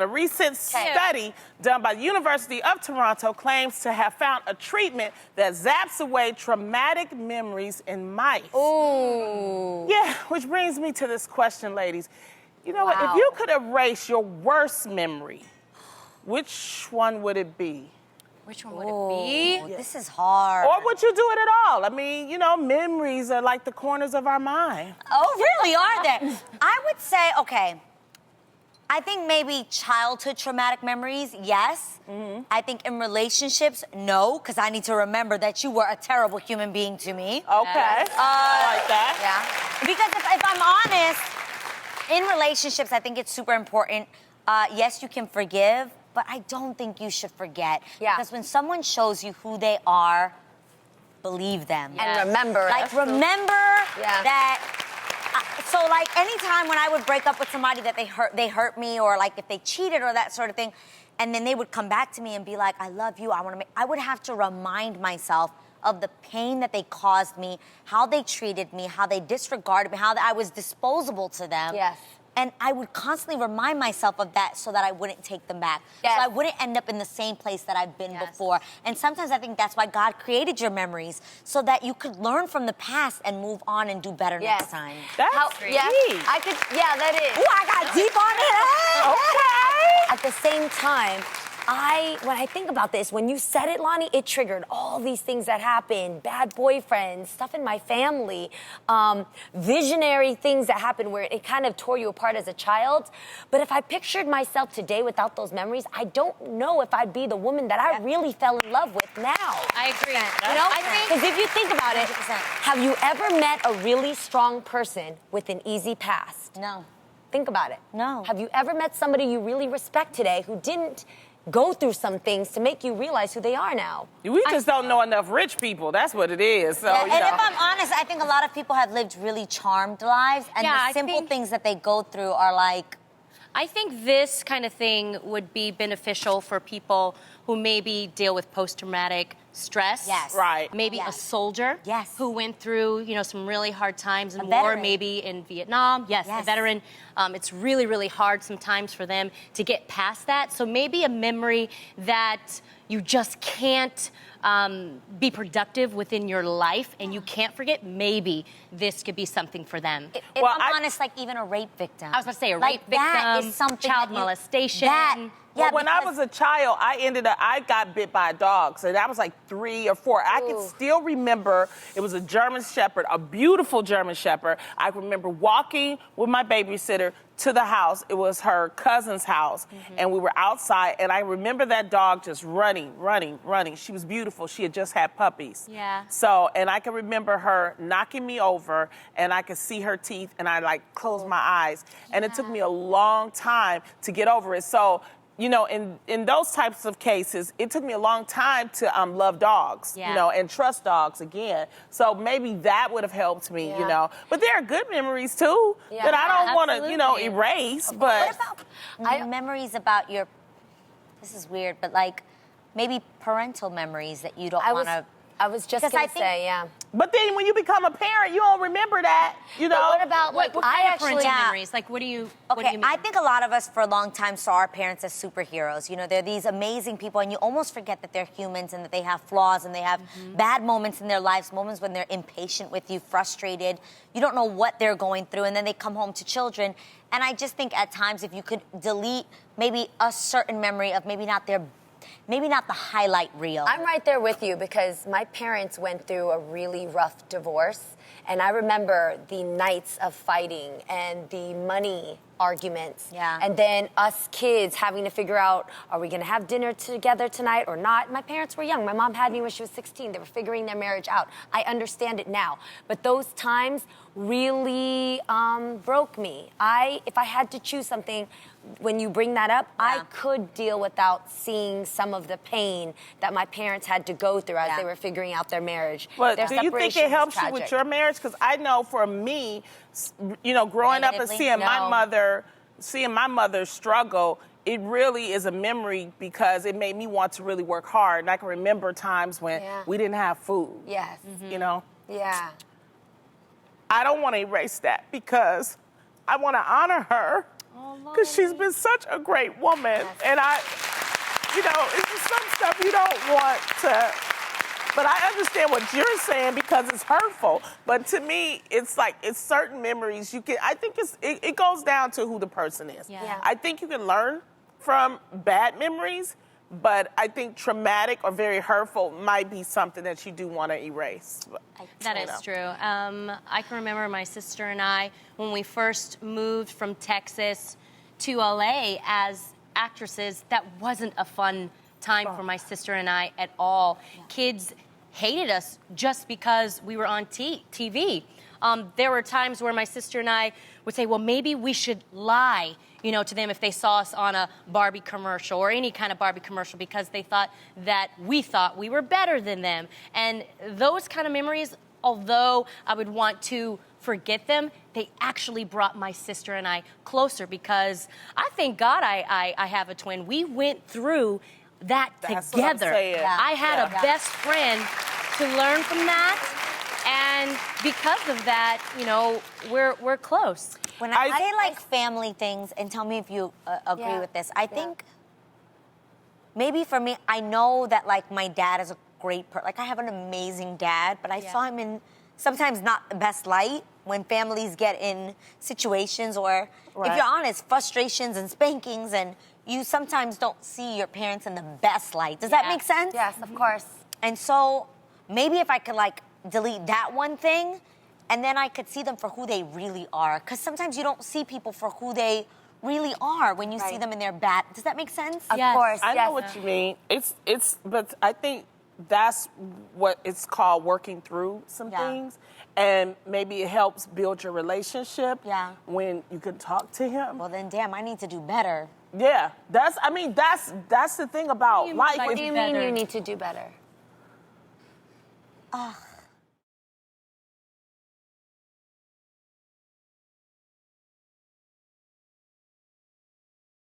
A recent study done by the University of Toronto claims to have found a treatment that zaps away traumatic memories in mice. Ooh. Yeah, which brings me to this question, ladies. You know what? If you could erase your worst memory, which one would it be? Which one would it be? Yeah. This is hard. Or would you do it at all? I mean, you know, memories are like the corners of our mind. Oh, really, are they? I would say, okay, I think maybe childhood traumatic memories, yes. Mm-hmm. I think in relationships, no, because I need to remember that you were a terrible human being to me. Okay, I like that. Yeah, because if I'm honest, in relationships, I think it's super important. Yes, you can forgive, but I don't think you should forget. Yeah. Because when someone shows you who they are, believe them. And remember it. Like, remember that... So, like, anytime when I would break up with somebody that they hurt me, or, like, if they cheated or that sort of thing, and then they would come back to me and be like, I love you, I would have to remind myself of the pain that they caused me, how they treated me, how they disregarded me, how I was disposable to them. Yes. And I would constantly remind myself of that so that I wouldn't take them back. Yes. So I wouldn't end up in the same place that I've been before. And sometimes I think that's why God created your memories, so that you could learn from the past and move on and do better next time. That's deep. Yeah, that is. Ooh, I got deep on it. Okay. At the same time, when I think about this, when you said it, Lonnie, it triggered all these things that happened, bad boyfriends, stuff in my family, visionary things that happened where it kind of tore you apart as a child. But if I pictured myself today without those memories, I don't know if I'd be the woman that I really fell in love with now. I agree. You know, because if you think about it, 100%. have you ever met a really strong person with an easy past? No. Think about it. No. Have you ever met somebody you really respect today who didn't go through some things to make you realize who they are now? We just don't know enough rich people. That's what it is. So, Yeah, you and know. if I'm honest, I think a lot of people have lived really charmed lives, and the simple things that they go through are like... I think this kind of thing would be beneficial for people who maybe deal with post-traumatic stress. Yes. Right. Maybe a soldier who went through, you know, some really hard times in war, maybe in Vietnam. Yes, a veteran. It's really, really hard sometimes for them to get past that. So maybe a memory that you just can't be productive within your life and you can't forget, maybe this could be something for them. If I'm honest, like even a rape victim. I was about to say a like rape victim, that is something child molestation. Well, when I was a child, I got bit by a dog. So that was like 3 or 4. I can still remember, it was a German Shepherd, a beautiful German Shepherd. I remember walking with my babysitter to the house. It was her cousin's house. And we were outside. And I remember that dog just running. She was beautiful. She had just had puppies. Yeah. So, and I can remember her knocking me over, and I could see her teeth, and I like closed my eyes. And it took me a long time to get over it. So, you know, in those types of cases, it took me a long time to love dogs, you know, and trust dogs again. So maybe that would have helped me, you know. But there are good memories, too, that I don't want to, you know, erase. But what about memories about your... This is weird, but like maybe parental memories that you don't want to... I was just going to say, But then when you become a parent, you don't remember that, you know. But what about, like, what kind of parental memories? Like, what do you mean? I think a lot of us for a long time saw our parents as superheroes. You know, they're these amazing people, and you almost forget that they're humans and that they have flaws and they have bad moments in their lives, moments when they're impatient with you, frustrated. You don't know what they're going through, and then they come home to children. And I just think at times if you could delete maybe a certain memory of maybe not the highlight reel. I'm right there with you because my parents went through a really rough divorce, and I remember the nights of fighting and the money arguments. Yeah. And then us kids having to figure out, are we going to have dinner together tonight or not? My parents were young. My mom had me when she was 16. They were figuring their marriage out. I understand it now. But those times really broke me. If I had to choose something, when you bring that up, I could deal without seeing some of the pain that my parents had to go through as they were figuring out their marriage. But their do you think it helps you with your marriage? Because I know for me, you know, growing up and seeing my mother struggle, it really is a memory because it made me want to really work hard. And I can remember times when we didn't have food. Yes. You know? Yeah. I don't want to erase that because I want to honor her. because she's been such a great woman. And it's just some stuff you don't want to. But I understand what you're saying because it's hurtful. But to me, it's certain memories you can. I think it goes down to who the person is. Yeah. I think you can learn from bad memories, but I think traumatic or very hurtful might be something that you do want to erase. That is true. I can remember my sister and I, when we first moved from Texas to LA as actresses, that wasn't a fun time for my sister and I at all. Yeah. Kids hated us just because we were on TV. There were times where my sister and I would say, well, maybe we should lie, to them if they saw us on a Barbie commercial or any kind of Barbie commercial because they thought we were better than them. And those kind of memories, although I would want to forget them, they actually brought my sister and I closer because I thank God I have a twin. We went through that That's together. What I'm saying. I had a best friend to learn from that, and because of that, we're close. When I say like family things, and tell me if you agree with this, I think maybe for me, I know that like my dad is a great person. Like I have an amazing dad, but I saw him in sometimes not the best light when families get in situations or, if you're honest, frustrations and spankings, and you sometimes don't see your parents in the best light. Does that make sense? Yes, of course. And so maybe if I could like delete that one thing, and then I could see them for who they really are. Because sometimes you don't see people for who they really are when you see them in their bad. Does that make sense? Of course. I know what you mean. But I think that's what it's called, working through some things. And maybe it helps build your relationship when you can talk to him. Well, then, damn, I need to do better. Yeah, that's the thing about life. What do you mean you need to do better?